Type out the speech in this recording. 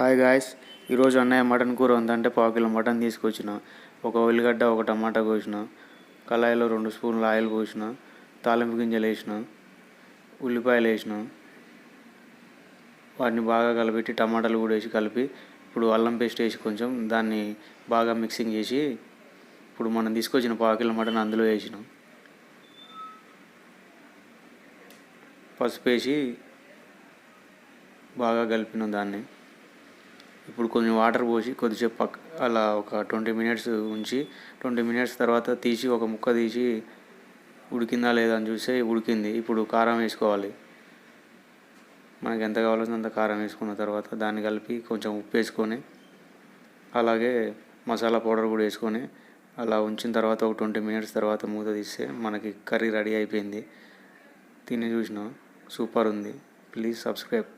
Hi guys, ఈరోజు అన్నయ్య mutton కూర ఉందంటే పావు కిలో మటన్ తీసుకొచ్చిన. ఒక ఉల్లిగడ్డ, ఒక టమాటా కోసిన, కళాయిలో 2 స్పూన్ల ఆయిల్ పోసిన, తాలింపు గింజలు వేసిన, ఉల్లిపాయలు వేసిన, వాటిని బాగా కలిపెట్టి టమాటాలు కూడా వేసి కలిపి ఇప్పుడు అల్లం పేస్ట్ వేసి కొంచెం దాన్ని బాగా మిక్సింగ్ చేసి ఇప్పుడు మనం తీసుకొచ్చిన పావు కిలో మటన్ అందులో వేసిన, పసుపు వేసి బాగా కలిపిన దాన్ని. ఇప్పుడు కొంచెం వాటర్ పోసి కొద్దిసేపు అలా ఒక 20 మినిట్స్ ఉంచి 20 మినిట్స్ తర్వాత తీసి ఒక ముక్క తీసి ఉడికిందా లేదా అని చూస్తే ఉడికింది. ఇప్పుడు కారం వేసుకోవాలి. మనకి ఎంత కావాల్సిన అంత కారం వేసుకున్న తర్వాత దాన్ని కలిపి కొంచెం ఉప్పు వేసుకొని అలాగే మసాలా పౌడర్ కూడా వేసుకొని అలా ఉంచిన తర్వాత ఒక 20 మినిట్స్ తర్వాత మూత తీస్తే మనకి కర్రీ రెడీ అయిపోయింది. తిని చూసిన సూపర్ ఉంది. Please subscribe.